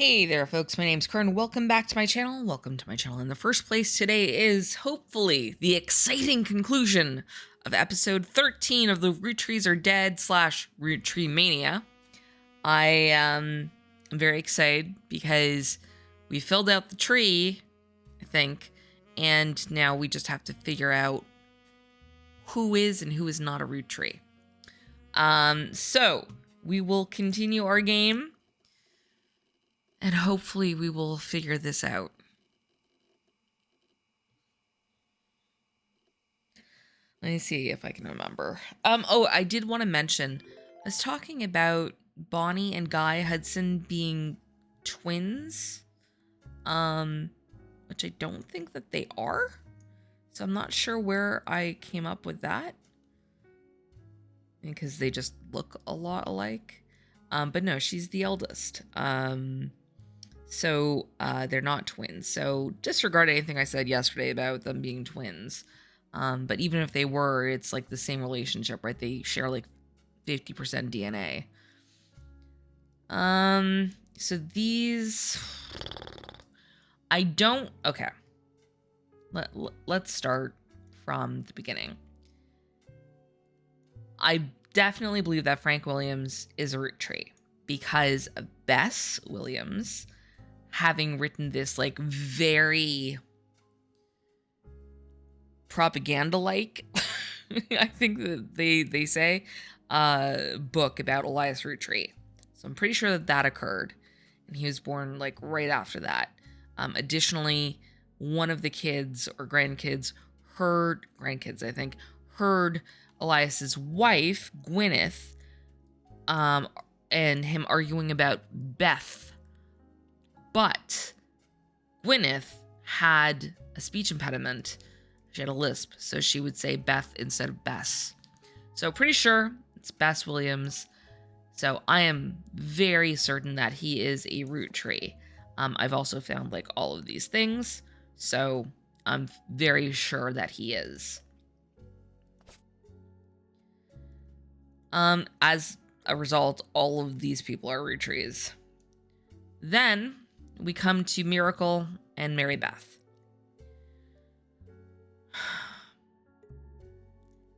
Hey there, folks. My name's Kurn. Welcome back to my channel. Welcome to my channel in the first place. Today is hopefully the exciting conclusion of episode 13 of the Rootttrees Are Dead / ROOTTREEMANIA. I am very excited because we filled out the tree, I think, and now we just have to figure out who is and who is not a Roottree. So we will continue our game. And hopefully we will figure this out. Let me see if I can remember. Oh, I did want to mention, I was talking about Bonnie and Guy Hudson being twins. Which I don't think that they are. So I'm not sure where I came up with that. Because they just look a lot alike. But no, she's the eldest. So they're not twins. So disregard anything I said yesterday about them being twins. But even if they were, it's like the same relationship, right? They share like 50% DNA. So these, I don't, okay. Let's start from the beginning. I definitely believe that Frank Williams is a Roottree because of Bess Williams having written this like very propaganda-like, I think that they say, book about Elias Roottree. So I'm pretty sure that occurred, and he was born like right after that. Additionally, one of the kids or grandkids heard Elias's wife Gwyneth, and him arguing about Beth. But Gwyneth had a speech impediment. She had a lisp, so she would say Beth instead of Bess. So pretty sure it's Bess Williams. So I am very certain that he is a Roottree. I've also found like all of these things, so I'm very sure that he is. As a result, all of these people are Roottrees. Then we come to Miracle and Mary Beth.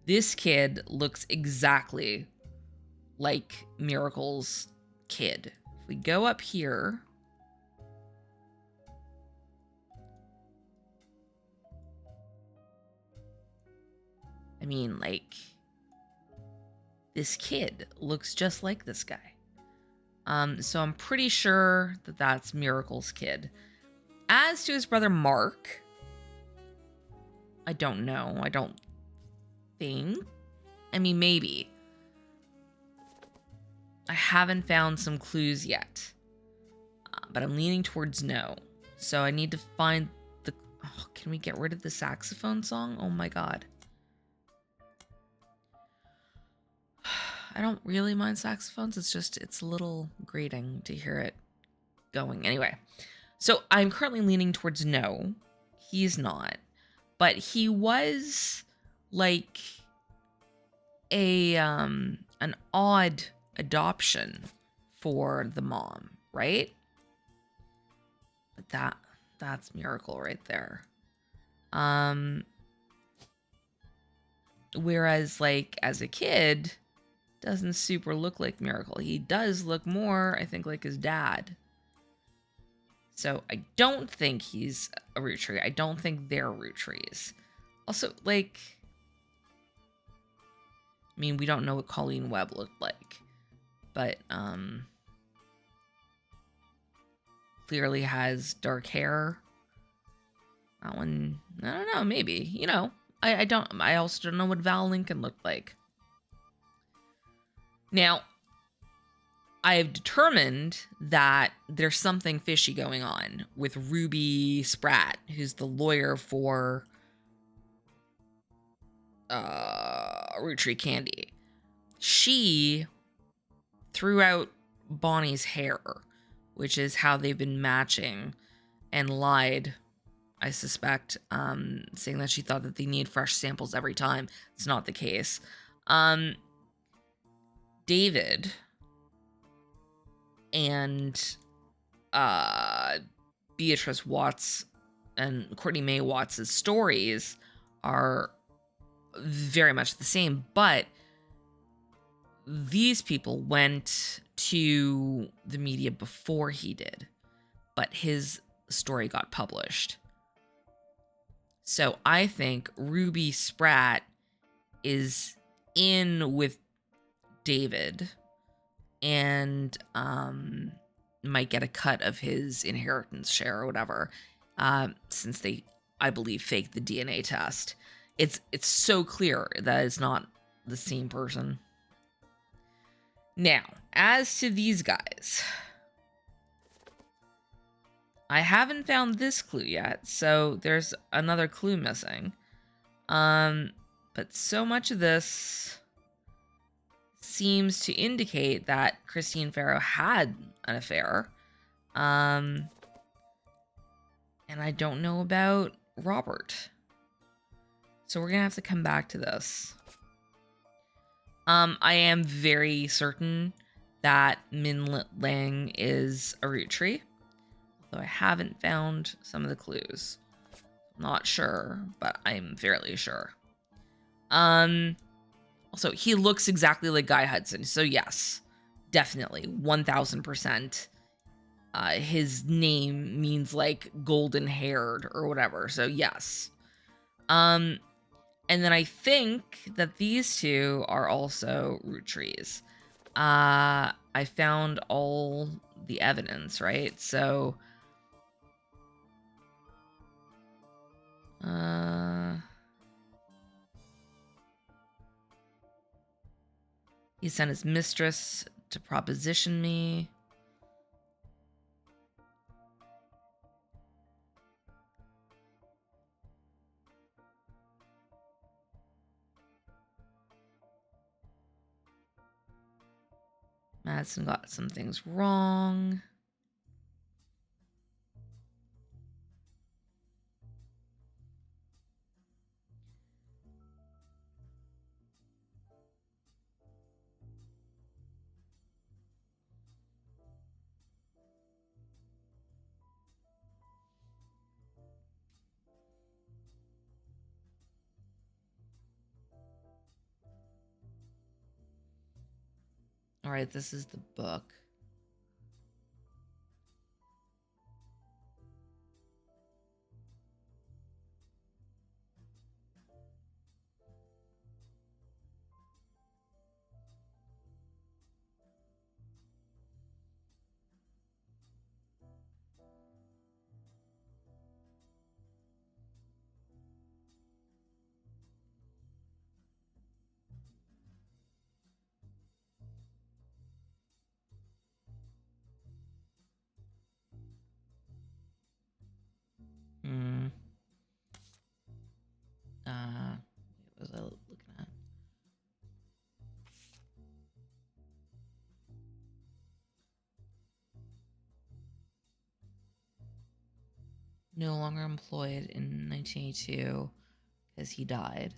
This kid looks exactly like Miracle's kid. If we go up here, I mean, like, this kid looks just like this guy. So I'm pretty sure that that's Miracle's kid. As to his brother Mark, I don't know. I don't think. I mean, maybe. I haven't found some clues yet. But I'm leaning towards no. So I need to find the... Oh, can we get rid of the saxophone song? Oh my god. I don't really mind saxophones. It's a little grating to hear it going. Anyway, so I'm currently leaning towards no. He's not. But he was like an odd adoption for the mom, right? But that's Miracle right there. Whereas like as a kid, doesn't super look like Miracle. He does look more, I think, like his dad. So I don't think he's a Roottree. I don't think they're Roottrees. Also, like, I mean, we don't know what Colleen Webb looked like, but clearly has dark hair. That one, I don't know, maybe, you know, I also don't know what Val Lincoln looked like. Now, I have determined that there's something fishy going on with Ruby Spratt, who's the lawyer for Roottree Candy. She threw out Bonnie's hair, which is how they've been matching, and lied, I suspect, saying that she thought that they need fresh samples every time. It's not the case. David and Beatrice Watts and Courtney May Watts' stories are very much the same, but these people went to the media before he did, but his story got published. So I think Ruby Spratt is in with David and might get a cut of his inheritance share or whatever, since they, I believe, faked the DNA test. It's so clear that it's not the same person. Now, as to these guys, I haven't found this clue yet, so there's another clue missing. But so much of this seems to indicate that Christine Farrow had an affair. And I don't know about Robert. So we're gonna have to come back to this. I am very certain that Min Lang is a Roottree, although I haven't found some of the clues. Not sure, but I'm fairly sure. Also, he looks exactly like Guy Hudson, so yes, definitely, 1000%. His name means like golden haired or whatever, so yes. And then I think that these two are also Roottrees. I found all the evidence, right? So, he sent his mistress to proposition me. Madison got some things wrong. All right, this is the book. What was I looking at? No longer employed in 1982 because he died.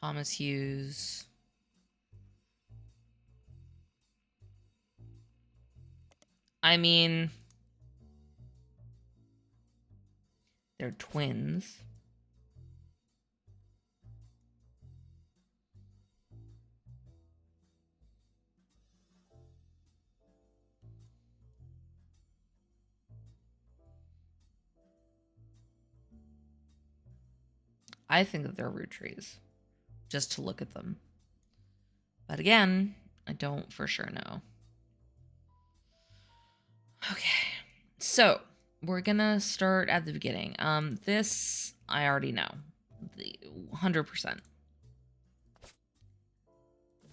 Thomas Hughes. I mean, they're twins. I think that they're Roottrees, just to look at them. But again, I don't for sure know. Okay, so we're gonna start at the beginning. This I already know, 100%.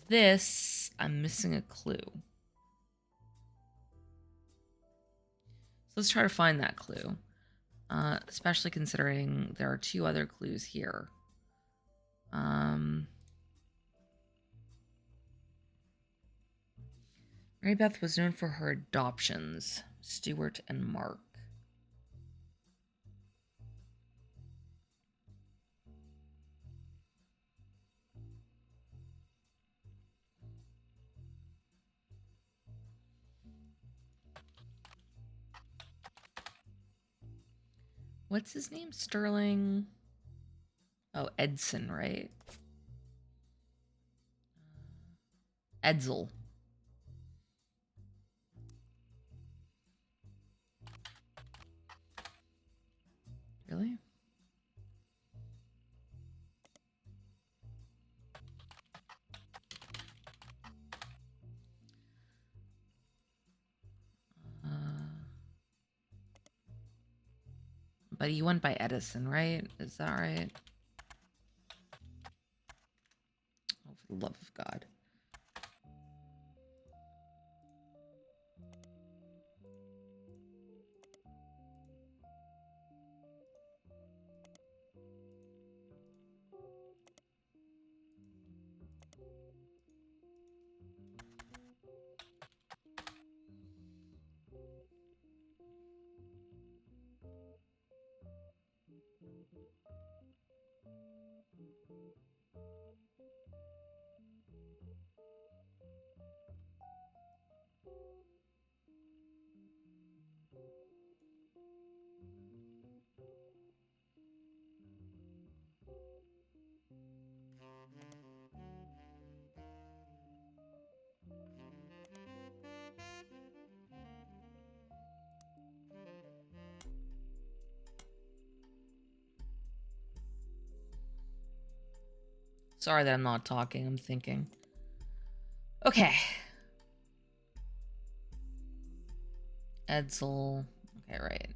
This, I'm missing a clue. So let's try to find that clue. Especially considering there are two other clues here. Mary Beth was known for her adoptions, Stuart and Mark. What's his name? Sterling. Oh, Edson, right? Edsel. Really? But he went by Edison, right? Is that right? Oh, for the love of God. Sorry that I'm not talking, I'm thinking. Okay. Edsel. Okay, right.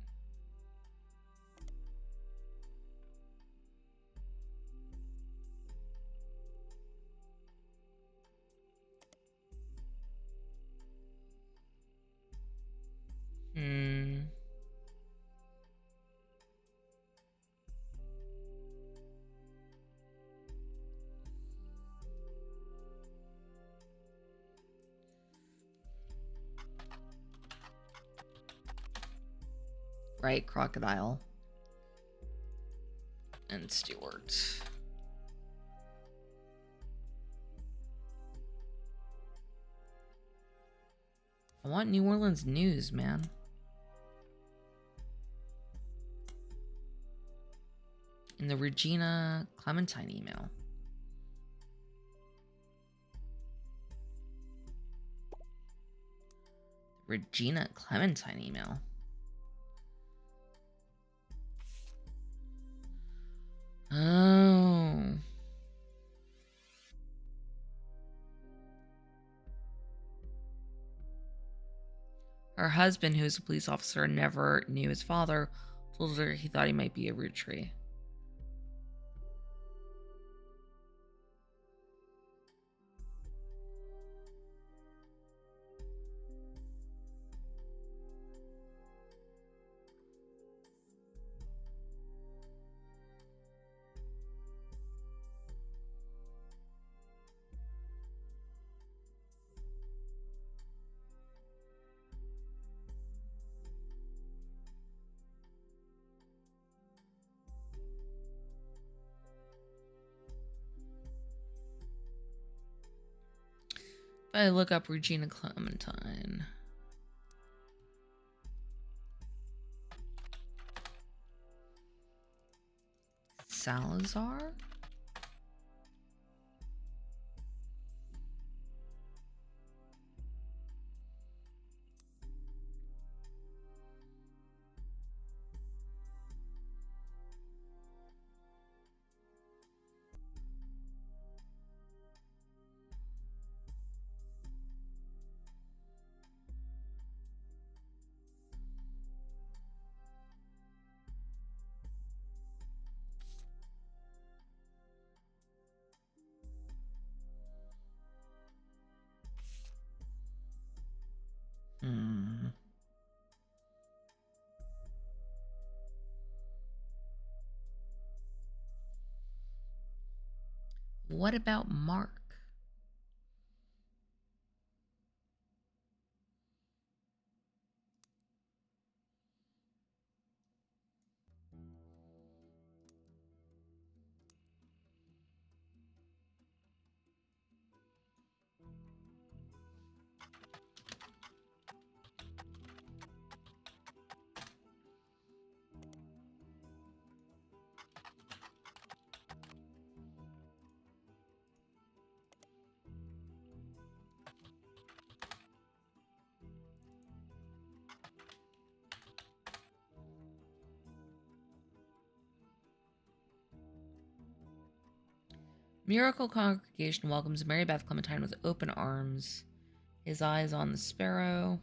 Right, Crocodile. And Stewart. I want New Orleans news, man. In the Regina Clementine email. Regina Clementine email. Oh. Her husband, who is a police officer, never knew his father, told her he thought he might be a Roottree. I look up Regina Clementine. Salazar? What about Mark? Miracle congregation welcomes Mary Beth Clementine with open arms. His eyes on the sparrow.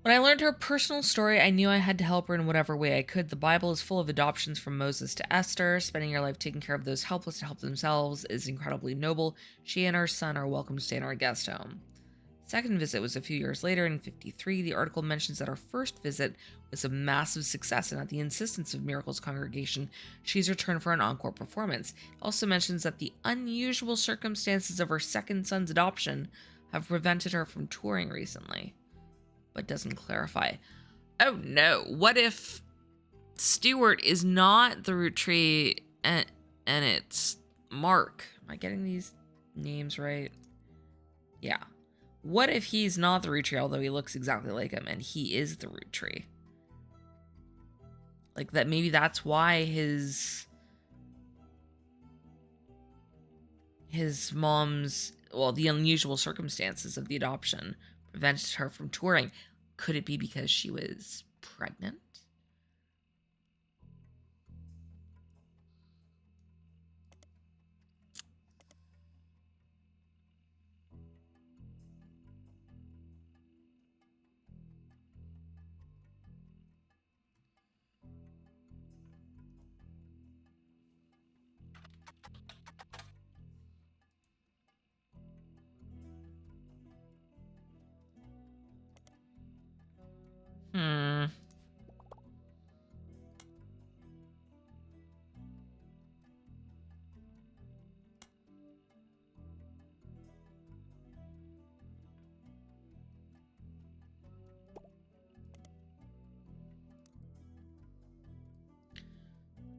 When I learned her personal story, I knew I had to help her in whatever way I could. The Bible is full of adoptions from Moses to Esther. Spending your life taking care of those helpless to help themselves is incredibly noble. She and her son are welcome to stay in our guest home. Second visit was a few years later in 53. The article mentions that our first visit was a massive success, and at the insistence of Miracle's congregation, she's returned for an encore performance. It also mentions that the unusual circumstances of her second son's adoption have prevented her from touring recently, but doesn't clarify. Oh no, what if Stuart is not the Roottree and it's Mark? Am I getting these names right? Yeah. What if he's not the Roottree, although he looks exactly like him, and he is the Roottree? Like that, maybe that's why his mom's, well, the unusual circumstances of the adoption prevented her from touring. Could it be because she was pregnant?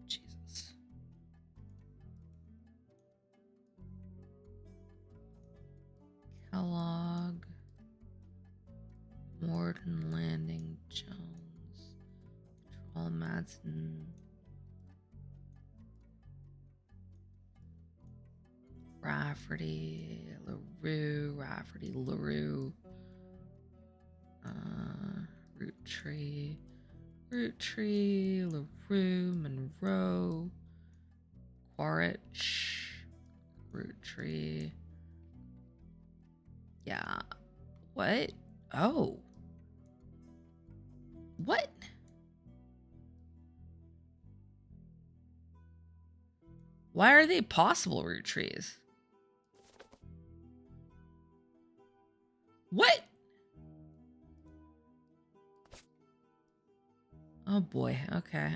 Jesus. Kellogg, Morden Landing, Jones, Patrol Madsen, Rafferty, LaRue, Roottree, LaRue, Monroe, Quaritch, Roottree. Yeah. What? Oh. What? Why are they possible Roottrees? What? Oh boy. Okay.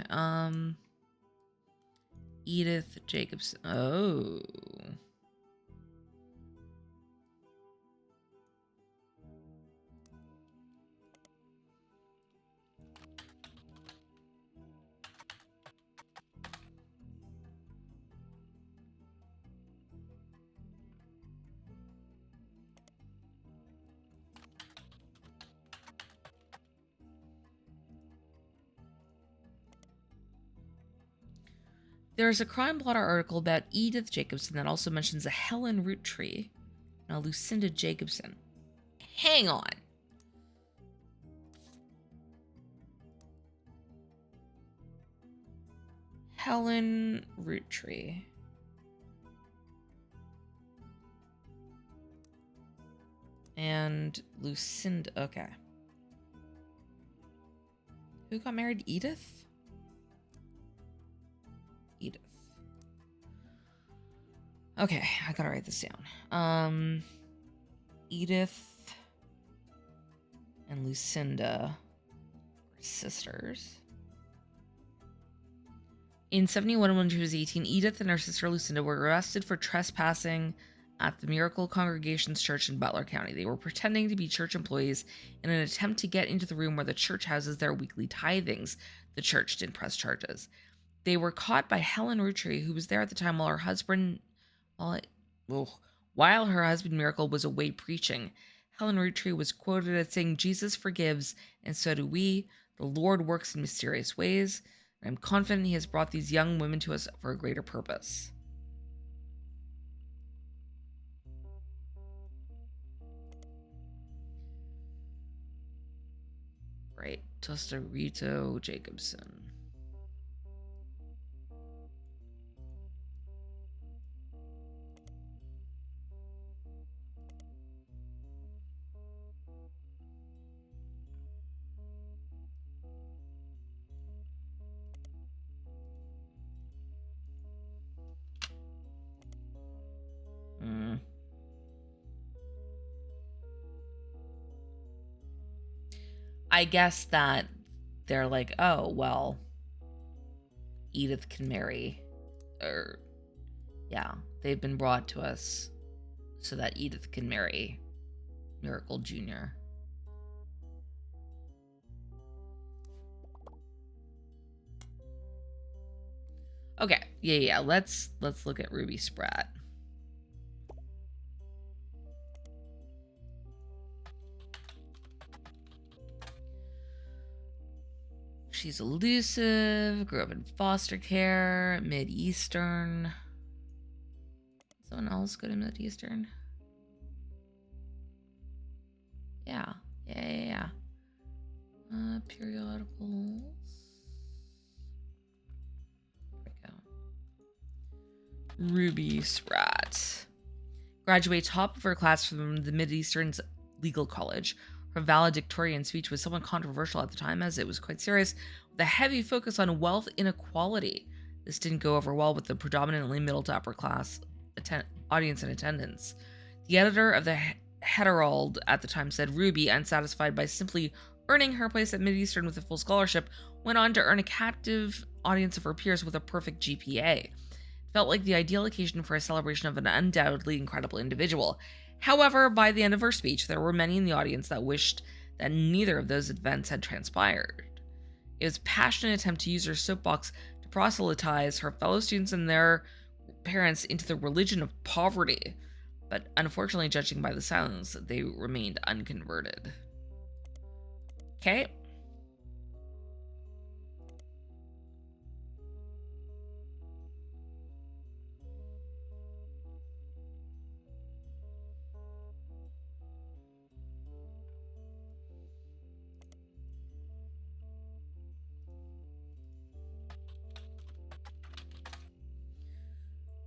Edith Jacobson. Oh. There's a Crime Blotter article about Edith Jacobson that also mentions a Helen Roottree and a Lucinda Jacobson. Hang on. Helen Roottree. And Lucinda. Okay. Who got married? Edith? Edith. Okay, I gotta write this down. Edith and Lucinda were sisters. In 71, when she was 18, Edith and her sister Lucinda were arrested for trespassing at the Miracle Congregation's church in Butler County. They were pretending to be church employees in an attempt to get into the room where the church houses their weekly tithings. The church didn't press charges. They were caught by Helen Roottree, who was there at the time while her husband Miracle was away preaching. Helen Roottree was quoted as saying, "Jesus forgives, and so do we. The Lord works in mysterious ways, and I'm confident he has brought these young women to us for a greater purpose." Right. Tostarito Jacobson. I guess that they're like, oh, well, Edith can marry. Or, yeah, they've been brought to us so that Edith can marry Miracle Jr. Okay, yeah. Let's look at Ruby Spratt. She's elusive, grew up in foster care, Mid-Eastern. Someone else go to Mid-Eastern? Yeah. Periodicals. There we go. Ruby Spratt. Graduates top of her class from the Mid-Eastern's Legal College. Her valedictorian speech was somewhat controversial at the time, as it was quite serious, with a heavy focus on wealth inequality. This didn't go over well with the predominantly middle to upper class audience in attendance. The editor of the Herald at the time said Ruby, unsatisfied by simply earning her place at Mid-Eastern with a full scholarship, went on to earn a captive audience of her peers with a perfect GPA. It felt like the ideal occasion for a celebration of an undoubtedly incredible individual. However, by the end of her speech, there were many in the audience that wished that neither of those events had transpired. It was a passionate attempt to use her soapbox to proselytize her fellow students and their parents into the religion of poverty. But unfortunately, judging by the silence, they remained unconverted. Okay.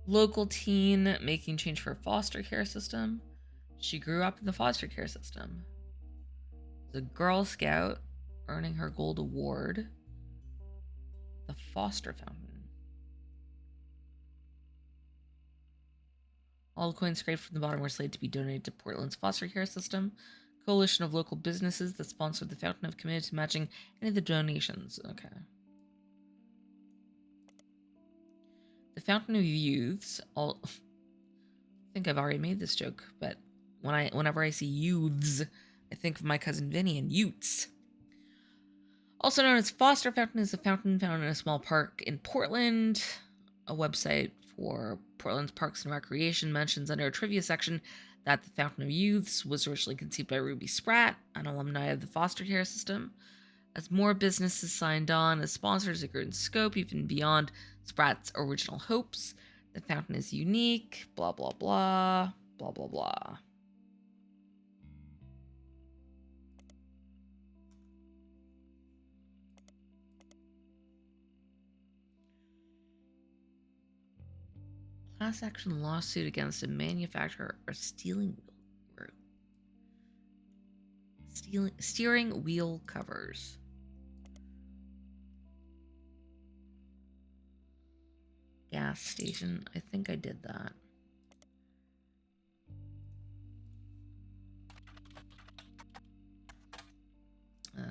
Local teen making change for foster care system. She grew up in the foster care system. The Girl Scout, earning her gold award. The Foster Fountain. All the coins scraped from the bottom were slated to be donated to Portland's foster care system. Coalition of local businesses that sponsored the fountain have committed to matching any of the donations. Okay. The Fountain of Youths. I think I've already made this joke, but whenever I see youths, I think of my cousin Vinny and Utes. Also known as Foster Fountain, is a fountain found in a small park in Portland. A website for Portland's Parks and Recreation mentions under a trivia section that the Fountain of Youths was originally conceived by Ruby Spratt, an alumni of the foster care system. As more businesses signed on as sponsors, it grew in scope even beyond Spratt's original hopes. The fountain is unique, blah, blah, blah, blah, blah, blah. Class action lawsuit against a manufacturer of steering wheel covers. Gas station. I think I did that. Yeah,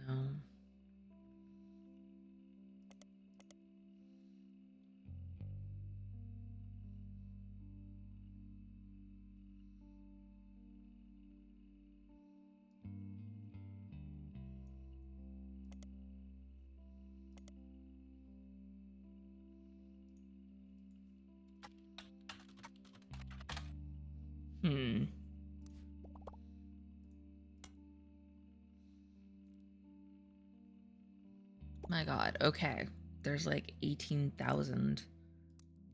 no. My God. Okay. There's like 18,000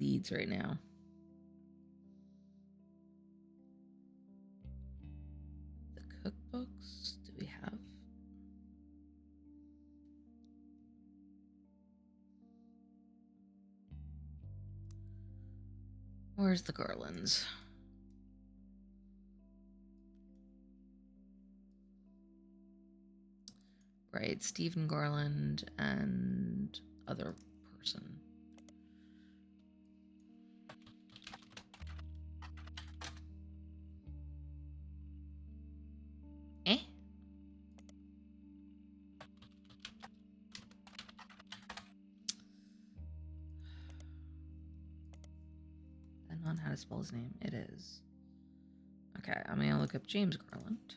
leads right now. where's the Garlands? Right, Stephen Garland and other person. Eh? That's not how to spell his name. It is. Okay, I'm gonna look up James Garland.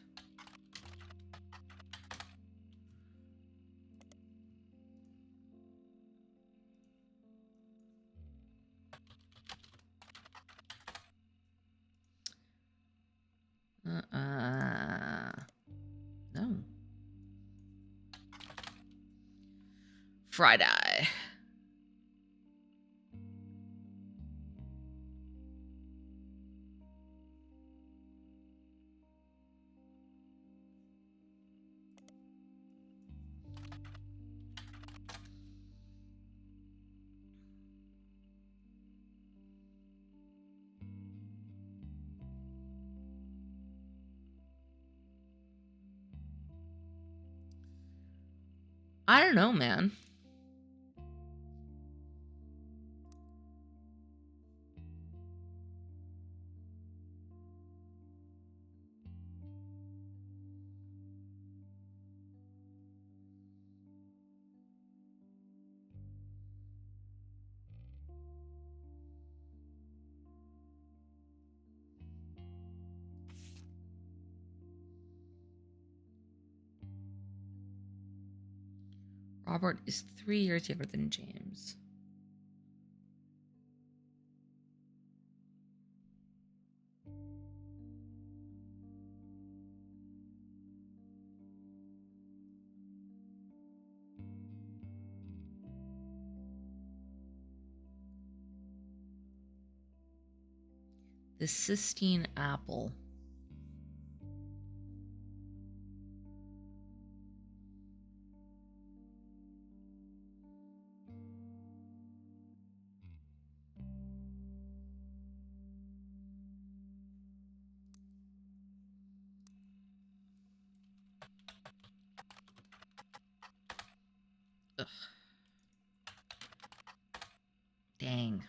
No. Friday. I don't know, man. Robert is 3 years younger than James. The Sistine Apple. Ugh. Dang.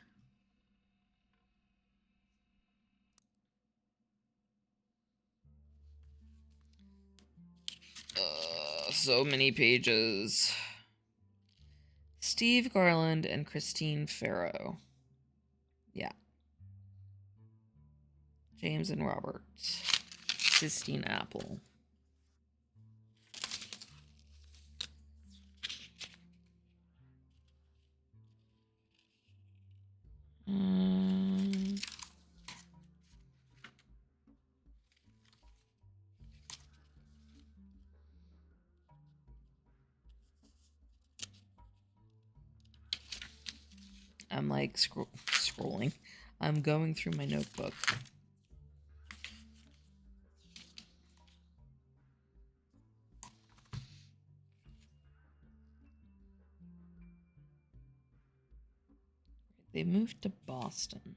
So many pages. Steve Garland and Christine Farrow. Yeah. James and Robert. Sistine Apple. I'm like scrolling. I'm going through my notebook. They moved to Boston.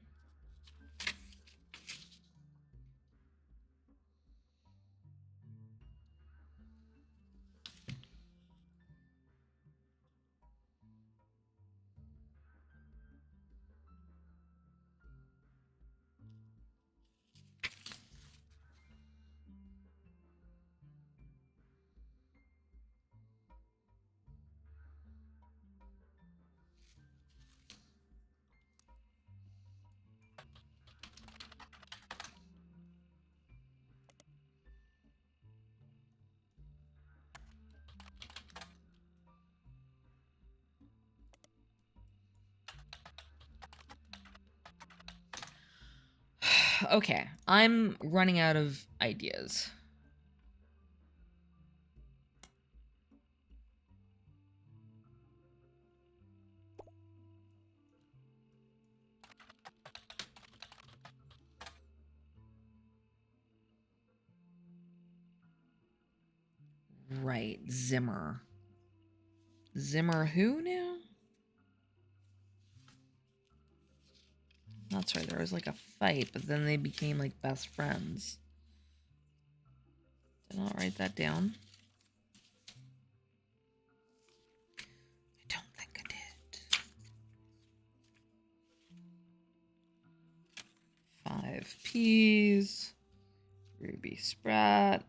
Okay, I'm running out of ideas. Right, Zimmer. Zimmer who now? That's sorry, there was like a fight, but then they became like best friends. Did I not write that down? I don't think I did. 5 peas. Ruby Sprat.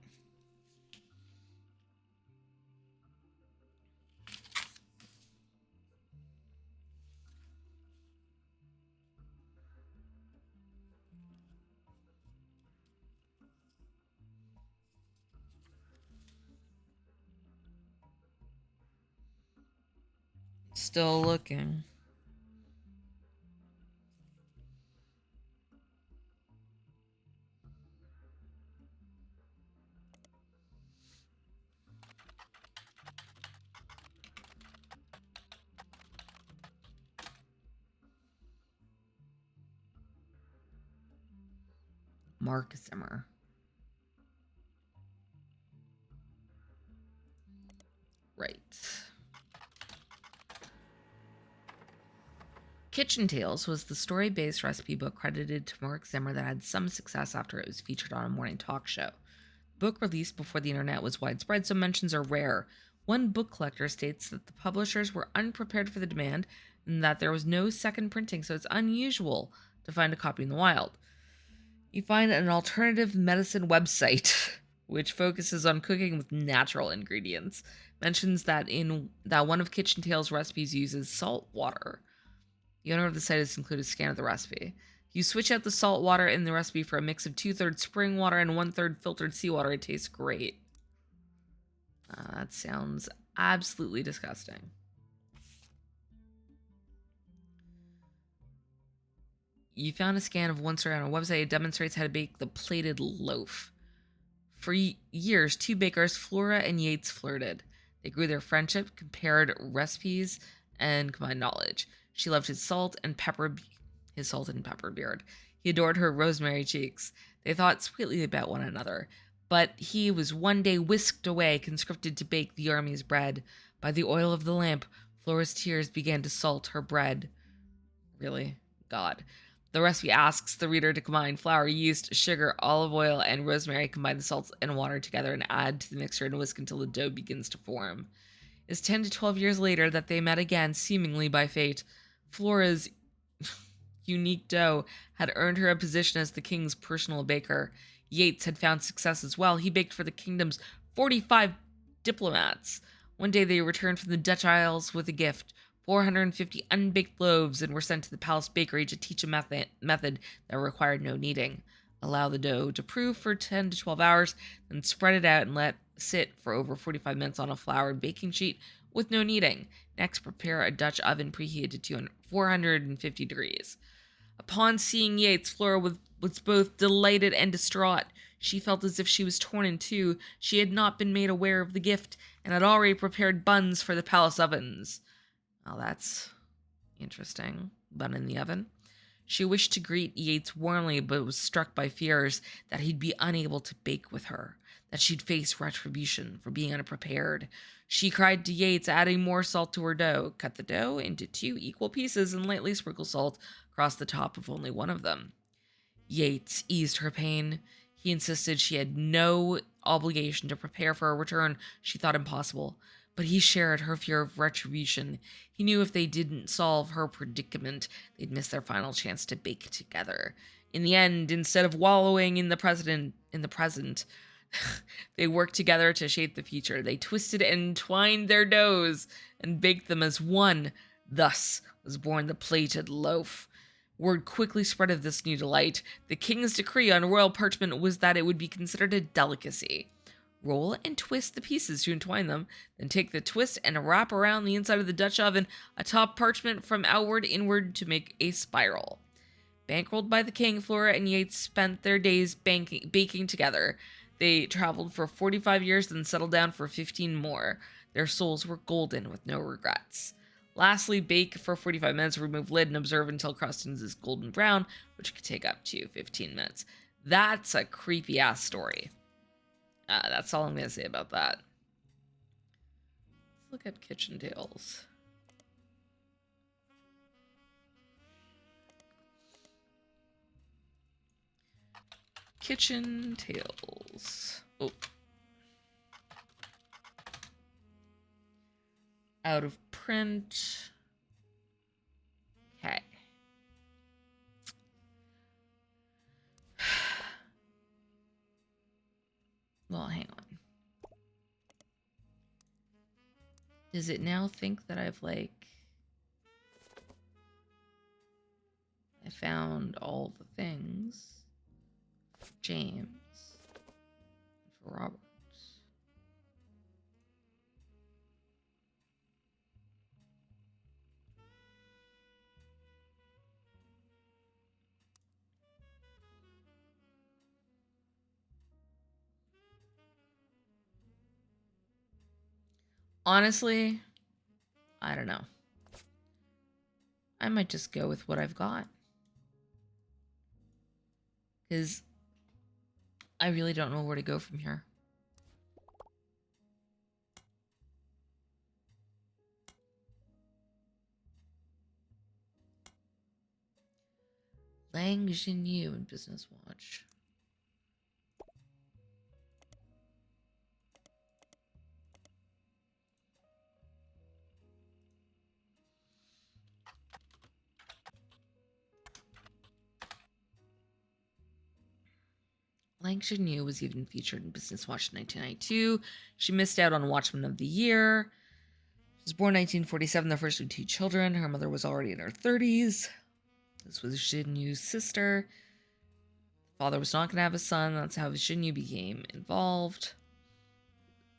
Still looking. Mark Zimmer. Right. Kitchen Tales was the story-based recipe book credited to Mark Zimmer that had some success after it was featured on a morning talk show. The book released before the internet was widespread, so mentions are rare. One book collector states that the publishers were unprepared for the demand and that there was no second printing, so it's unusual to find a copy in the wild. You find an alternative medicine website which focuses on cooking with natural ingredients. Mentions that one of Kitchen Tales' recipes uses salt water. The owner of the site has included a scan of the recipe. You switch out the salt water in the recipe for a mix of 2/3 spring water and 1/3 filtered seawater. It tastes great. That sounds absolutely disgusting. You found a scan of one story on a website. It demonstrates how to bake the plated loaf. For years, two bakers, Flora and Yates, flirted. They grew their friendship, compared recipes, and combined knowledge. She loved his salt and pepper beard. He adored her rosemary cheeks. They thought sweetly about one another. But he was one day whisked away, conscripted to bake the army's bread. By the oil of the lamp, Flora's tears began to salt her bread. Really? God. The recipe asks the reader to combine flour, yeast, sugar, olive oil, and rosemary. Combine the salt and water together and add to the mixture and whisk until the dough begins to form. It's 10 to 12 years later that they met again, seemingly by fate. Flora's unique dough had earned her a position as the king's personal baker. Yates had found success as well. He baked for the kingdom's 45 diplomats. One day they returned from the Dutch Isles with a gift, 450 unbaked loaves, and were sent to the palace bakery to teach a method that required no kneading. Allow the dough to prove for 10 to 12 hours, then spread it out and let sit for over 45 minutes on a floured baking sheet with no kneading. Next, prepare a Dutch oven preheated to 450 degrees. Upon seeing Yates, Flora was both delighted and distraught. She felt as if she was torn in two. She had not been made aware of the gift and had already prepared buns for the palace ovens. Well, that's interesting. Bun in the oven. She wished to greet Yates warmly, but was struck by fears that he'd be unable to bake with her, that she'd face retribution for being unprepared. She cried to Yates, adding more salt to her dough. Cut the dough into 2 equal pieces and lightly sprinkle salt across the top of only one of them. Yates eased her pain. He insisted she had no obligation to prepare for a return she thought impossible, but he shared her fear of retribution. He knew if they didn't solve her predicament, they'd miss their final chance to bake together. In the end, instead of wallowing in the present, they worked together to shape the future. They twisted and twined their doughs and baked them as one. Thus was born the plated loaf. Word quickly spread of this new delight. The king's decree on royal parchment was that it would be considered a delicacy. Roll and twist the pieces to entwine them, then take the twist and wrap around the inside of the Dutch oven atop parchment from outward inward to make a spiral. Bankrolled by the king, Flora and Yates spent their days baking together. They traveled for 45 years, then settled down for 15 more. Their souls were golden with no regrets. Lastly, bake for 45 minutes, remove lid, and observe until crust is golden brown, which could take up to 15 minutes. That's a creepy-ass story. That's all I'm going to say about that. Let's look at Kitchen Tales. Kitchen Tales. Oh. Out of print. Okay. Well, hang on. Does it now think that I've, like... I found all the things for James and for Robert. Honestly, I don't know. I might just go with what I've got. Because I really don't know where to go from here. Lang Jinyu in Business Watch. Lang Jinyu was even featured in Business Watch in 1992. She missed out on Watchman of the Year. She was born in 1947, the first of 2 children. Her mother was already in her 30s. This was Jinyu's sister. Father was not going to have a son. That's how Jinyu became involved.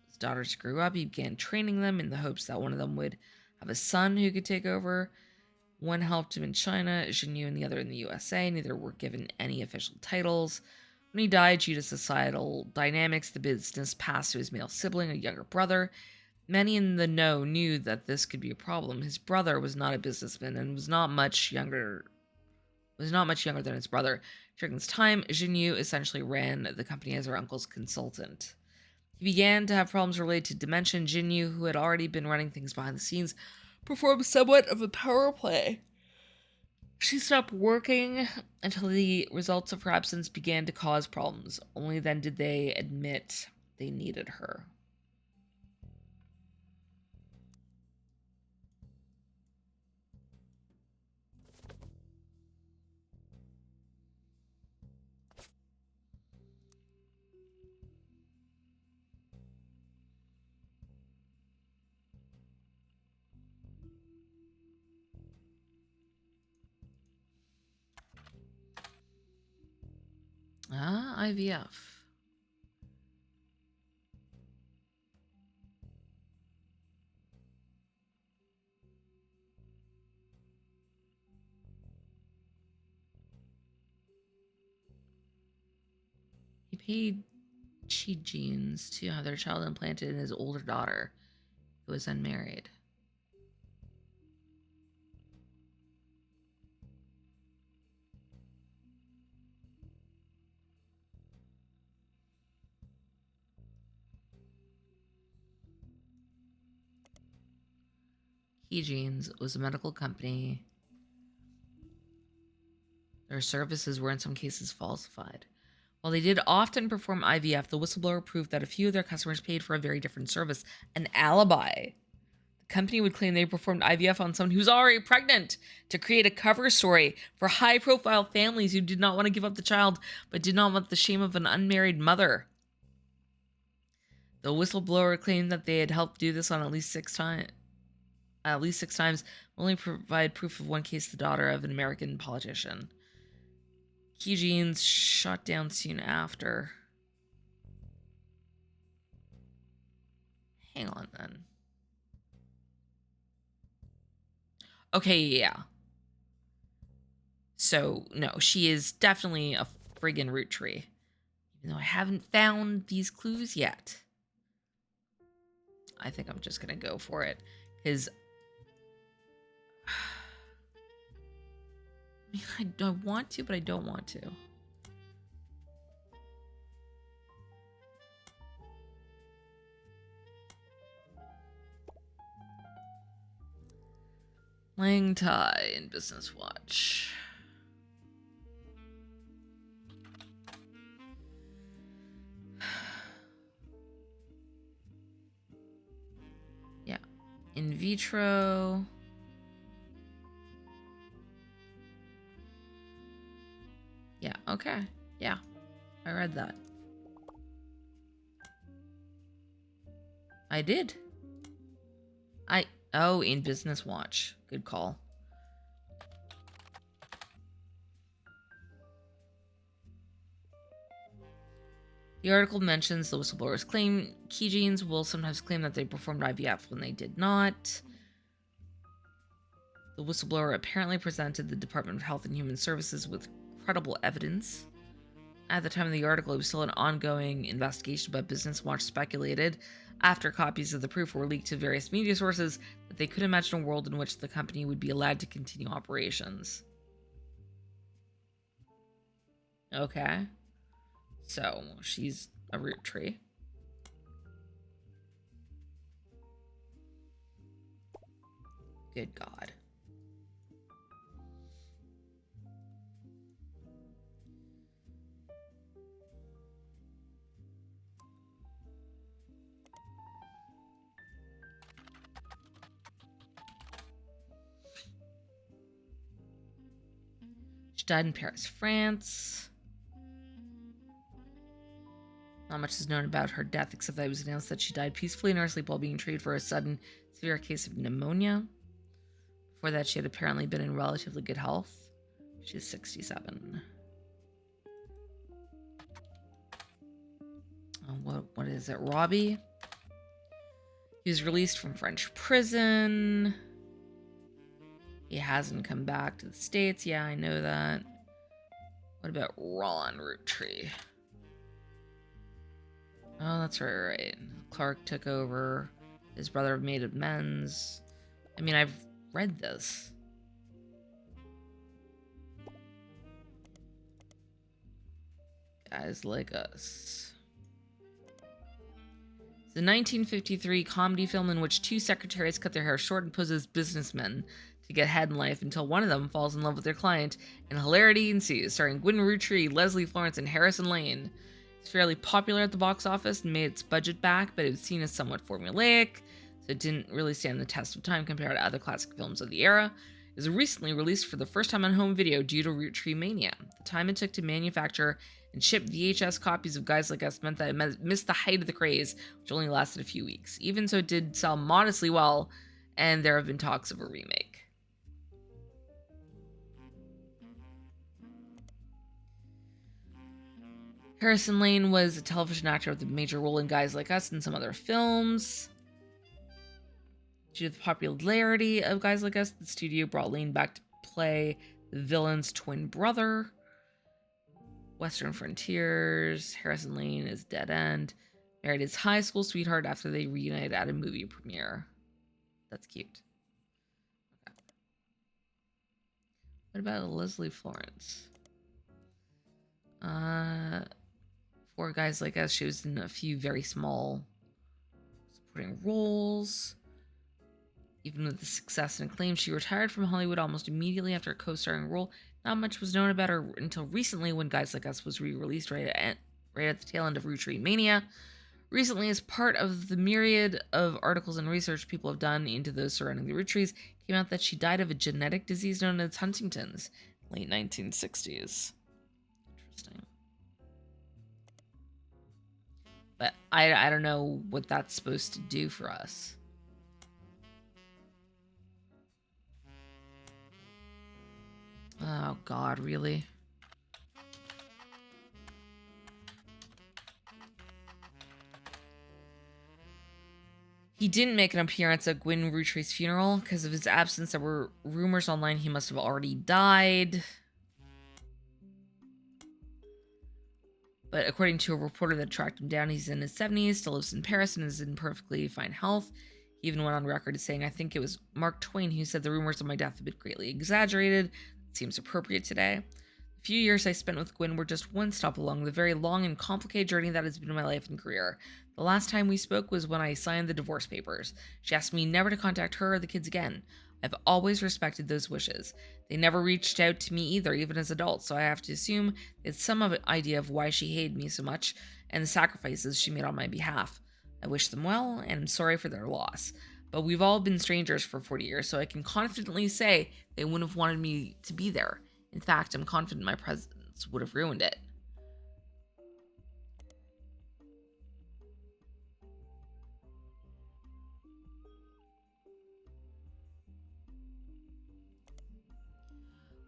His daughters grew up. He began training them in the hopes that one of them would have a son who could take over. One helped him in China, Jinyu, and the other in the USA. Neither were given any official titles. When he died, due to societal dynamics, the business passed to his male sibling, a younger brother. Many in the know knew that this could be a problem. His brother was not a businessman and was not much younger than his brother. During this time, Jinyu essentially ran the company as her uncle's consultant. He began to have problems related to dementia. Jinyu, who had already been running things behind the scenes, performed somewhat of a power play. She stopped working until the results of her absence began to cause problems. Only then did they admit they needed her. IVF. He paid Chi genes to have their child implanted in his older daughter, who was unmarried. Genes was a medical company. Their services were in some cases falsified. While they did often perform IVF, the whistleblower proved that a few of their customers paid for a very different service, an alibi. The company would claim they performed IVF on someone who was already pregnant to create a cover story for high-profile families who did not want to give up the child, but did not want the shame of an unmarried mother. The whistleblower claimed that they had helped do this on at least six times, only provide proof of one case, the daughter of an American politician. Genes shut down soon after. Hang on then. Okay, yeah. So, no, she is definitely a friggin' Roottree. Even though I haven't found these clues yet. I think I'm just gonna go for it. Because... I mean, I want to, but I don't want to. Lang tie in Business Watch. In vitro. Yeah, okay. Yeah, I read that. I did. Oh, in Business Watch. Good call. The article mentions the whistleblower's claim key genes will sometimes claim that they performed IVF when they did not. The whistleblower apparently presented the Department of Health and Human Services with credible evidence. At the time of the article, it was still an ongoing investigation, but Business Watch speculated, after copies of the proof were leaked to various media sources, that they could imagine a world in which the company would be allowed to continue operations. Okay. So, she's a Roottree. Good God. She died in Paris, France. Not much is known about her death, except that it was announced that she died peacefully in her sleep while being treated for a sudden severe case of pneumonia. Before that, she had apparently been in relatively good health. She's 67. What is it? Robbie? He was released from French prison. He hasn't come back to the States. Yeah, I know that. What about Ron Roottree? Oh, that's right. Clark took over. His brother made amends. I mean, I've read this. Guys like us. It's a 1953 comedy film in which two secretaries cut their hair short and pose as businessmen to get ahead in life until one of them falls in love with their client, and hilarity ensues, starring Gwyn Roottree, Leslie Florence, and Harrison Lane. It's fairly popular at the box office and made its budget back, but it was seen as somewhat formulaic, so it didn't really stand the test of time compared to other classic films of the era. It was recently released for the first time on home video due to ROOTTREEMANIA. The time it took to manufacture and ship VHS copies of Guys Like Us meant that it missed the height of the craze, which only lasted a few weeks. Even so, it did sell modestly well, and there have been talks of a remake. Harrison Lane was a television actor with a major role in Guys Like Us and some other films. Due to the popularity of Guys Like Us, the studio brought Lane back to play the villain's twin brother. Western Frontiers. Harrison Lane is dead end. Married his high school sweetheart after they reunited at a movie premiere. That's cute. Okay. What about Leslie Florence? For Guys Like Us, she was in a few very small supporting roles. Even with the success and acclaim, she retired from Hollywood almost immediately after a co-starring role. Not much was known about her until recently when Guys Like Us was re-released right at the tail end of ROOTTREEMANIA. Recently, as part of the myriad of articles and research people have done into those surrounding the Roottrees, came out that she died of a genetic disease known as Huntington's, late 1960s. Interesting. But I don't know what that's supposed to do for us. Oh, God, really? He didn't make an appearance at Gwyn Rootree's funeral. Because of his absence, there were rumors online he must have already died. But according to a reporter that tracked him down, he's in his 70s, still lives in Paris, and is in perfectly fine health. He even went on record as saying, "I think it was Mark Twain who said the rumors of my death have been greatly exaggerated. It seems appropriate today. The few years I spent with Gwyn were just one stop along the very long and complicated journey that has been my life and career. The last time we spoke was when I signed the divorce papers. She asked me never to contact her or the kids again. I've always respected those wishes. They never reached out to me either, even as adults, so I have to assume it's some idea of why she hated me so much and the sacrifices she made on my behalf. I wish them well, and am sorry for their loss. But we've all been strangers for 40 years, so I can confidently say they wouldn't have wanted me to be there. In fact, I'm confident my presence would have ruined it.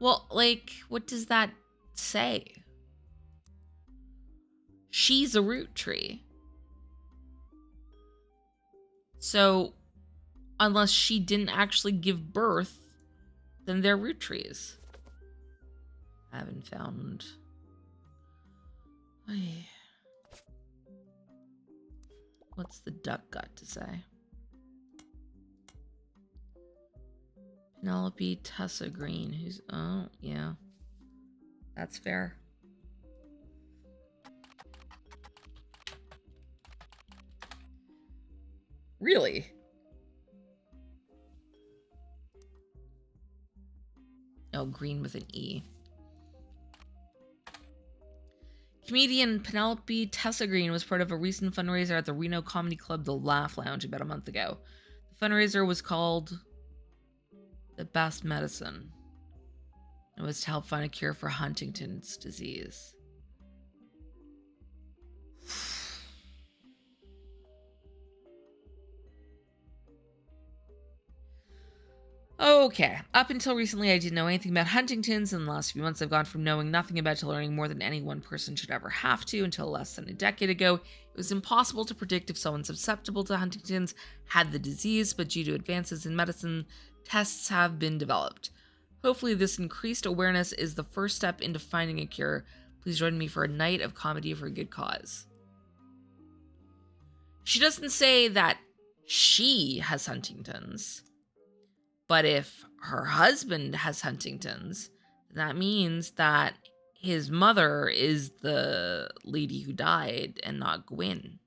Well, like, what does that say? She's a root tree. So, unless she didn't actually give birth, then they're root trees. I haven't found... What's the duck got to say? Penelope Tessa Green, who's... Oh, yeah. That's fair. Really? Oh, Green with an E. Comedian Penelope Tessa Green was part of a recent fundraiser at the Reno Comedy Club, The Laugh Lounge, about a month ago. The fundraiser was called The Best Medicine. It was to help find a cure for Huntington's disease. Okay, up until recently I didn't know anything about Huntington's. In the last few months I've gone from knowing nothing about to learning more than any one person should ever have to. Until less than a decade ago, it was impossible to predict if someone susceptible to Huntington's had the disease, but due to advances in medicine, tests have been developed. Hopefully this increased awareness is the first step into finding a cure. Please join me for a night of comedy for a good cause. She doesn't say that she has Huntington's. But if her husband has Huntington's, that means that his mother is the lady who died and not Gwen.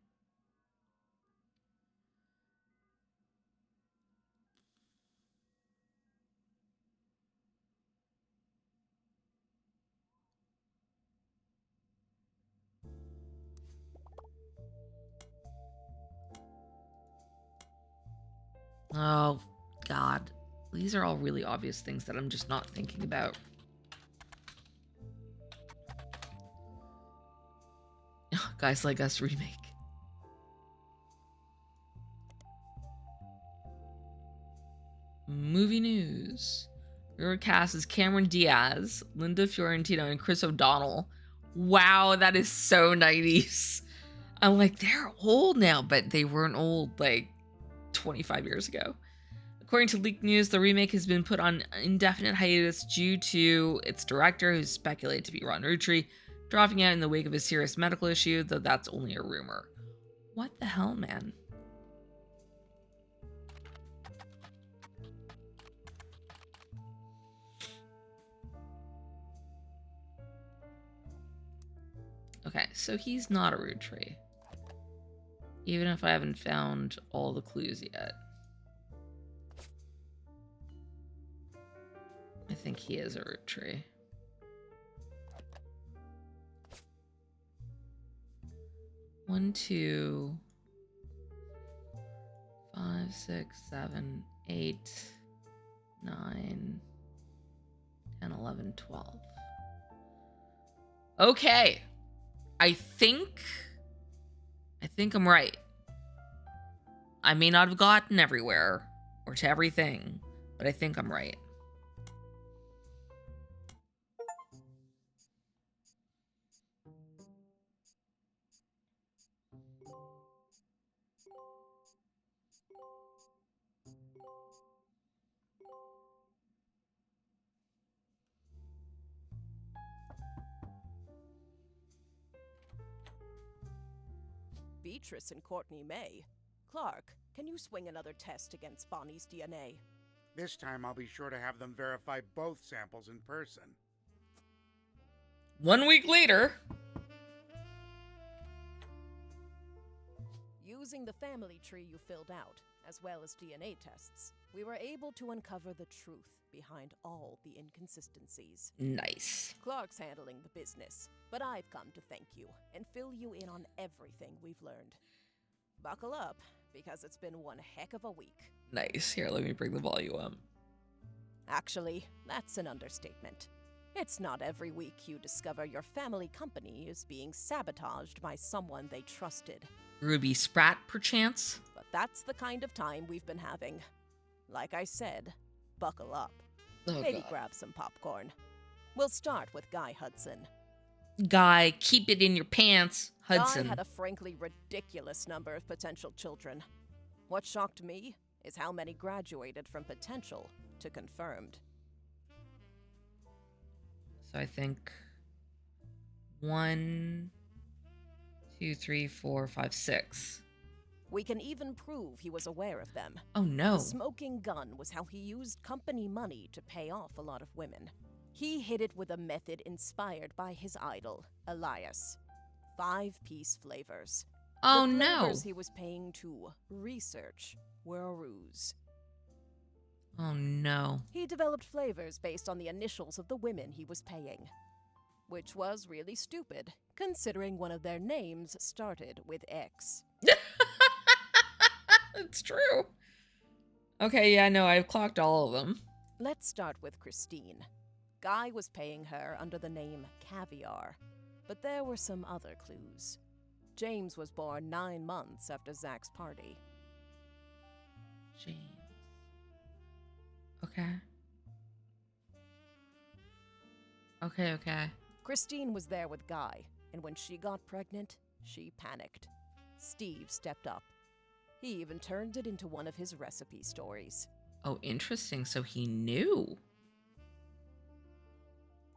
Oh, God. These are all really obvious things that I'm just not thinking about. Guys Like Us remake. Movie news. Your cast is Cameron Diaz, Linda Fiorentino, and Chris O'Donnell. Wow, that is so 90s. I'm like, they're old now, but they weren't old like 25 years ago. According to leaked news, the remake has been put on indefinite hiatus due to its director, who's speculated to be Ron Roottree, dropping out in the wake of a serious medical issue, though that's only a rumor. What the hell, man? Okay, so he's not a Roottree. Even if I haven't found all the clues yet. I think he is a Roottree. One, 2, 5, 6, 7, 8, 9, 10, 11, 12. Okay. I think I'm right. I may not have gotten everywhere or to everything, but I think I'm right. Beatrice and Courtney May. Clark, can you swing another test against Bonnie's DNA? This time I'll be sure to have them verify both samples in person. 1 week later. Using the family tree you filled out, as well as DNA tests, we were able to uncover the truth behind all the inconsistencies. Nice. Clark's handling the business, but I've come to thank you and fill you in on everything we've learned. Buckle up, because it's been one heck of a week. Nice. Here, let me bring the volume up. Actually, that's an understatement. It's not every week you discover your family company is being sabotaged by someone they trusted. Ruby Sprat, perchance? But that's the kind of time we've been having. Like I said, buckle up. Oh, Maybe God. grab some popcorn. We'll start with Guy Hudson. Guy, keep it in your pants, Hudson. Guy had a frankly ridiculous number of potential children. What shocked me is how many graduated from potential to confirmed. So I think 1, 2, 3, 4, 5, 6. We can even prove he was aware of them. Oh no. The smoking gun was how he used company money to pay off a lot of women. He hid it with a method inspired by his idol, Elias. 5-piece flavors. Oh The no. flavors he was paying to research were a ruse. Oh no. He developed flavors based on the initials of the women he was paying. Which was really stupid, considering one of their names started with X. It's true. Okay, yeah, no, I've clocked all of them. Let's start with Christine. Guy was paying her under the name Caviar, but there were some other clues. James was born 9 months after Zach's party. James. Okay. Okay. Christine was there with Guy, and when she got pregnant, she panicked. Steve stepped up. He even turned it into one of his recipe stories. Oh, interesting. So he knew.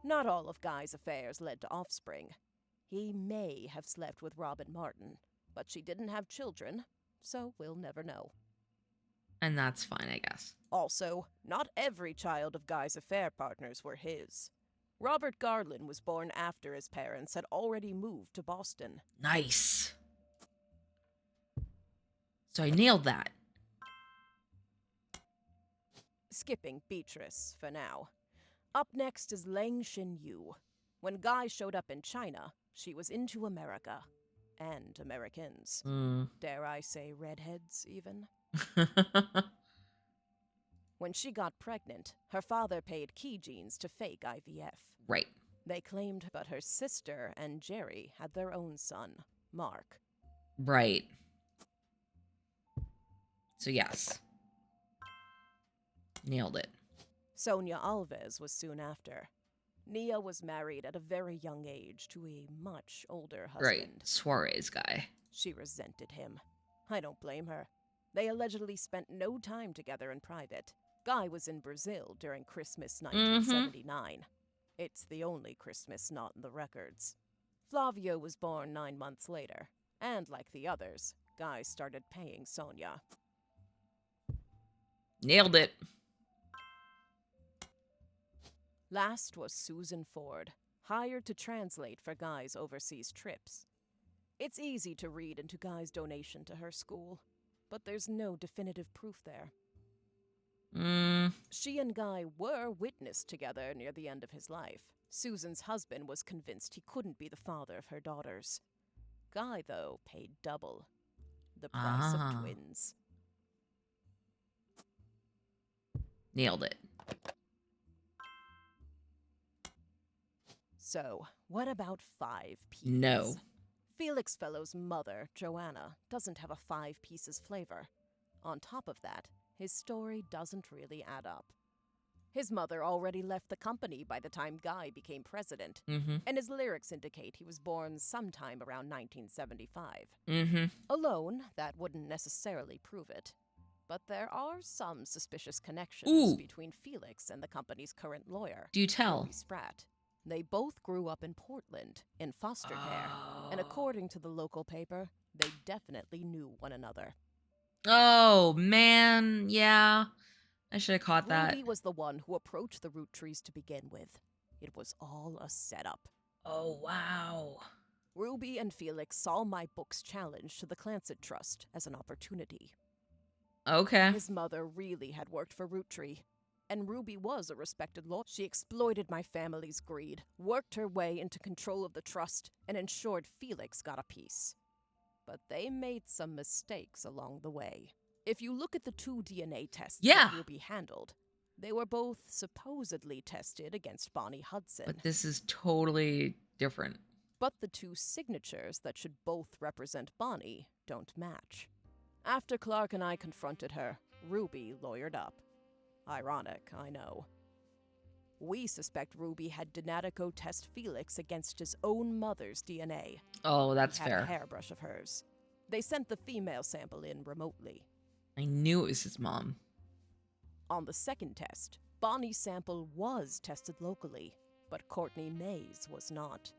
Not all of Guy's affairs led to offspring. He may have slept with Robin Martin, but she didn't have children, so we'll never know. And that's fine, I guess. Also, not every child of Guy's affair partners were his. Robert Garland was born after his parents had already moved to Boston. Nice. So I nailed that. Skipping Beatrice for now. Up next is Lang Xin-yu. When Guy showed up in China, she was into America. And Americans. Dare I say redheads, even? When she got pregnant, her father paid key genes to fake IVF. Right. They claimed but her sister and Jerry had their own son, Mark. Right. So yes. Nailed it. Sonia Alves was soon after. Nia was married at a very young age to a much older husband. Right. Suarez guy. She resented him. I don't blame her. They allegedly spent no time together in private. Guy was in Brazil during Christmas 1979. It's the only Christmas not in the records. Flavio was born 9 months later, and like the others, Guy started paying Sonia. Nailed it. Last was Susan Ford, hired to translate for Guy's overseas trips. It's easy to read into Guy's donation to her school, but there's no definitive proof there. She and Guy were witnessed together near the end of his life. Susan's husband was convinced he couldn't be the father of her daughters. Guy, though, paid double. The price of twins. Nailed it. So, what about 5 pieces? No. Felix Fellow's mother, Joanna, doesn't have a 5 pieces flavor. On top of that, his story doesn't really add up. His mother already left the company by the time Guy became president, and his lyrics indicate he was born sometime around 1975. Alone, that wouldn't necessarily prove it. But there are some suspicious connections between Felix and the company's current lawyer, Do tell. Ruby Sprat. They both grew up in Portland, in foster care, and according to the local paper, they definitely knew one another. Oh, man. Yeah. I should have caught that. Ruby was the one who approached the Roottrees to begin with. It was all a setup. Oh, wow. Ruby and Felix saw my book's challenge to the Clancet Trust as an opportunity. Okay. His mother really had worked for Roottree, and Ruby was a respected lawyer. She exploited my family's greed, worked her way into control of the trust, and ensured Felix got a piece. but they made some mistakes along the way. If you look at the 2 DNA tests Yeah. that Ruby handled, they were both supposedly tested against Bonnie Hudson. But this is totally different. But the 2 signatures that should both represent Bonnie don't match. After Clark and I confronted her, Ruby lawyered up. Ironic, I know. We suspect Ruby had Donatico test Felix against his own mother's DNA. Oh, that's He had fair. a hairbrush of hers. They sent the female sample in remotely. I knew it was his mom. On the second test, Bonnie's sample was tested locally, but Courtney May's was not.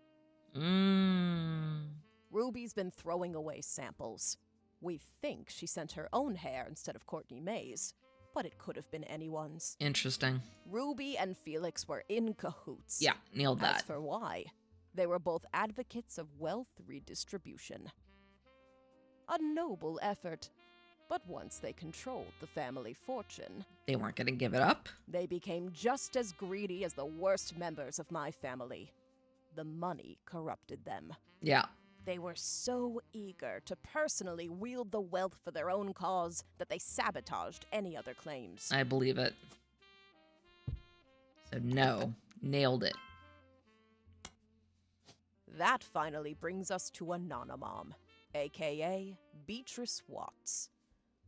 Ruby's been throwing away samples. We think she sent her own hair instead of Courtney May's, but it could have been anyone's. Interesting. Ruby and Felix were in cahoots. Yeah, nailed As that. for why, they were both advocates of wealth redistribution. A noble effort, but once they controlled the family fortune, They weren't going to give it up. they became just as greedy as the worst members of my family. The money corrupted them. Yeah. They were so eager to personally wield the wealth for their own cause that they sabotaged any other claims. I believe it. So no, nailed it. That finally brings us to Anonymom, aka Beatrice Watts.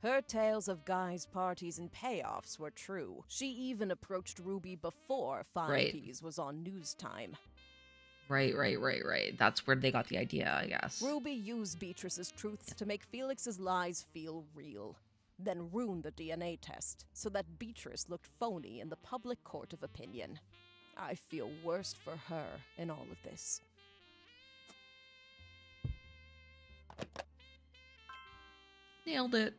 Her tales of guys' parties and payoffs were true. She even approached Ruby before 5Ps was on news time. Right. That's where they got the idea, I guess. Ruby used Beatrice's truths to make Felix's lies feel real, then ruined the DNA test so that Beatrice looked phony in the public court of opinion. I feel worst for her in all of this. Nailed it.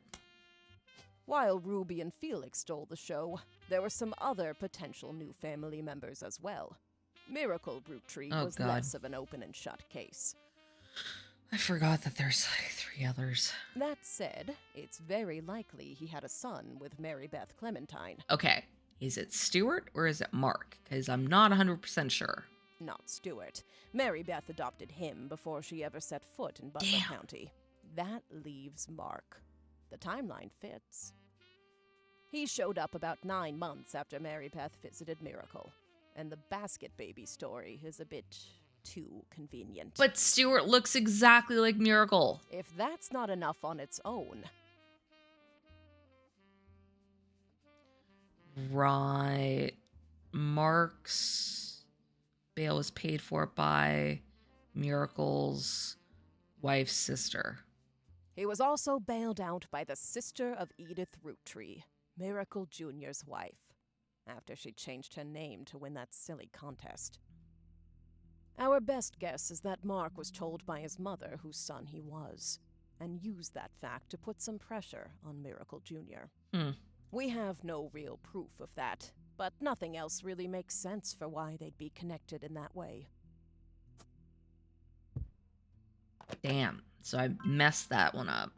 While Ruby and Felix stole the show, there were some other potential new family members as well. Miracle Roottree Oh, was God. less of an open and shut case. I forgot that there's like 3 others. That said, it's very likely he had a son with Mary Beth Clementine. Okay. Is it Stuart or is it Mark? Because I'm not 100% sure. Not Stuart. Mary Beth adopted him before she ever set foot in Butler Damn. County. That leaves Mark. The timeline fits. He showed up about 9 months after Mary Beth visited Miracle. And the basket baby story is a bit too convenient. But Stuart looks exactly like Miracle. if that's not enough on its own, Right. Mark's bail was paid for by Miracle's wife's sister. he was also bailed out by the sister of Edith Roottree, Miracle Jr.'s wife, after she changed her name to win that silly contest. Our best guess is that Mark was told by his mother whose son he was, and used that fact to put some pressure on Miracle Jr. We have no real proof of that, but nothing else really makes sense for why they'd be connected in that way. Damn. So I messed that one up.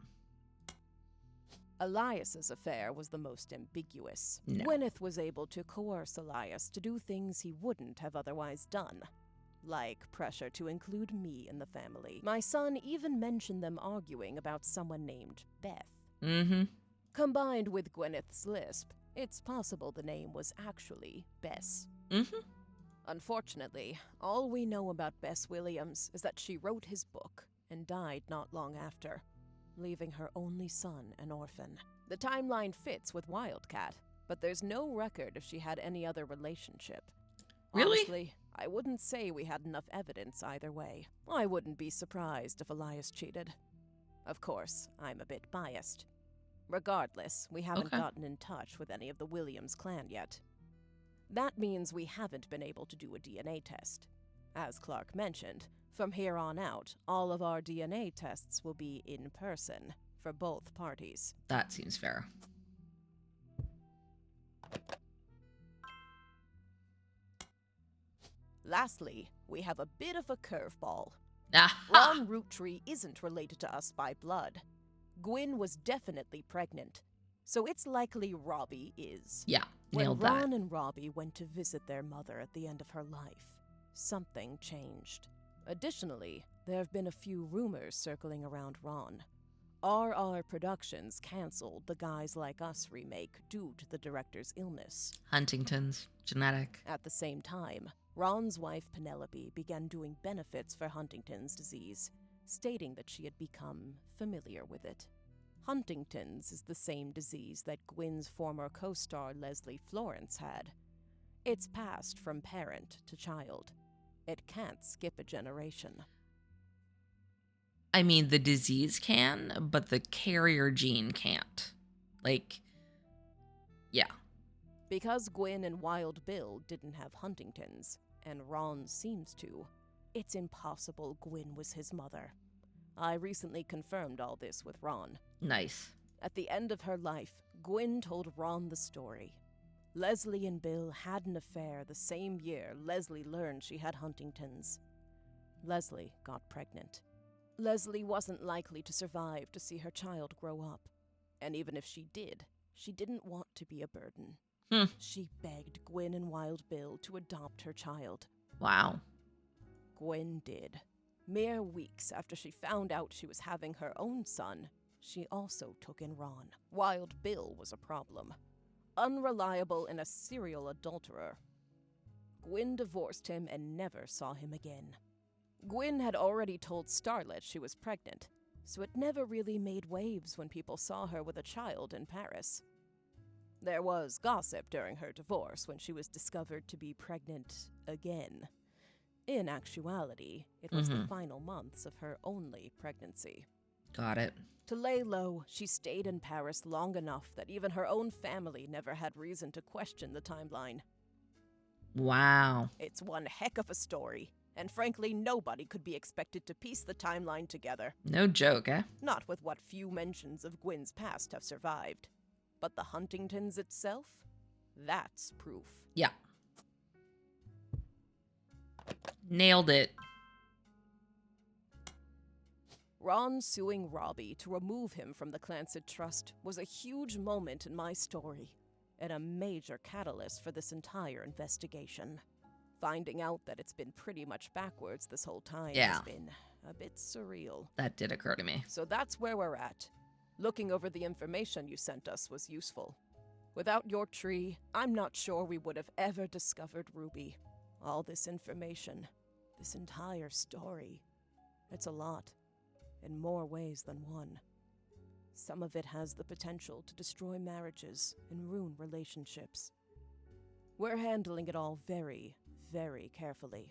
Elias's affair was the most ambiguous. No. Gwyneth was able to coerce Elias to do things he wouldn't have otherwise done, like pressure to include me in the family. My son even mentioned them arguing about someone named Beth. Combined with Gwyneth's lisp, it's possible the name was actually Bess. Unfortunately, all we know about Bess Williams is that she wrote his book and died not long after, leaving her only son an orphan. The timeline fits with Wildcat, but there's no record if she had any other relationship. Really? Honestly, I wouldn't say we had enough evidence either way. I wouldn't be surprised if Elias cheated. Of course, I'm a bit biased. Regardless, we haven't Okay. gotten in touch with any of the Williams clan yet. That means we haven't been able to do a DNA test. As Clark mentioned, from here on out, all of our DNA tests will be in person for both parties. That seems fair. Lastly, we have a bit of a curveball. Aha! Ron Roottree isn't related to us by blood. Gwyn was definitely pregnant, so it's likely Robbie is. Yeah, When nailed Ron that. and Robbie went to visit their mother at the end of her life, something changed. Additionally, there have been a few rumors circling around Ron. RR Productions canceled the Guys Like Us remake due to the director's illness. Huntington's. Genetic. At the same time, Ron's wife Penelope began doing benefits for Huntington's disease, stating that she had become familiar with it. Huntington's is the same disease that Gwyn's former co-star Leslie Florence had. It's passed from parent to child. It can't skip a generation. I mean, the disease can, but the carrier gene can't. Like, yeah. Because Gwyn and Wild Bill didn't have Huntington's, and Ron seems to, it's impossible Gwyn was his mother. I recently confirmed all this with Ron. Nice. At the end of her life, Gwyn told Ron the story. Leslie and Bill had an affair the same year Leslie learned she had Huntington's. Leslie got pregnant. Leslie wasn't likely to survive to see her child grow up. And even if she did, she didn't want to be a burden. She begged Gwyn and Wild Bill to adopt her child. Wow. Gwyn did. Mere weeks after she found out she was having her own son, she also took in Ron. Wild Bill was a problem. Unreliable and a serial adulterer. Gwyn divorced him and never saw him again. Gwyn had already told Starlet she was pregnant, so it never really made waves when people saw her with a child in Paris. There was gossip during her divorce when she was discovered to be pregnant again. In actuality, it was the final months of her only pregnancy. Got it. To lay low, she stayed in Paris long enough that even her own family never had reason to question the timeline. Wow. It's one heck of a story, and frankly, nobody could be expected to piece the timeline together. No joke, eh? Not with what few mentions of Gwyn's past have survived. But the Huntingtons itself? That's proof. Yeah. Nailed it. Ron suing Robbie to remove him from the Clancet Trust was a huge moment in my story, and a major catalyst for this entire investigation. Finding out that it's been pretty much backwards this whole time has been a bit surreal. That did occur to me. So that's where we're at. Looking over the information you sent us was useful. Without your tree, I'm not sure we would have ever discovered Ruby. All this information, this entire story, it's a lot, in more ways than one. Some of it has the potential to destroy marriages and ruin relationships. We're handling it all very, very carefully,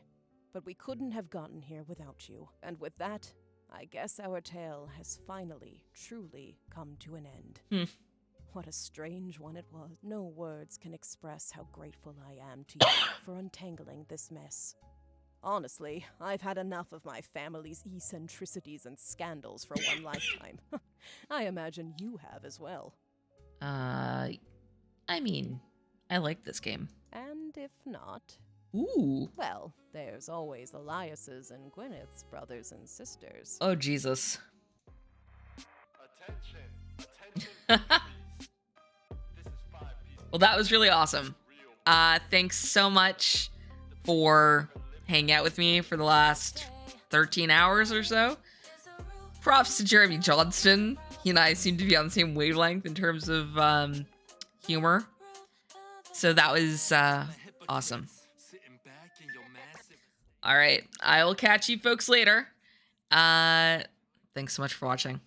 but we couldn't have gotten here without you. And with that, I guess our tale has finally, truly come to an end. What a strange one it was. No words can express how grateful I am to you for untangling this mess. Honestly, I've had enough of my family's eccentricities and scandals for one lifetime. I imagine you have as well. I mean, I like this game. And if not... Ooh. Well, there's always Elias's and Gwyneth's brothers and sisters. Oh, Jesus. Attention, please. This is 5 pieces. Well, that was really awesome. Thanks so much for hanging out with me for the last 13 hours or so. Props to Jeremy Johnston. He and I seem to be on the same wavelength in terms of humor. So that was awesome. All right. I will catch you folks later. Thanks so much for watching.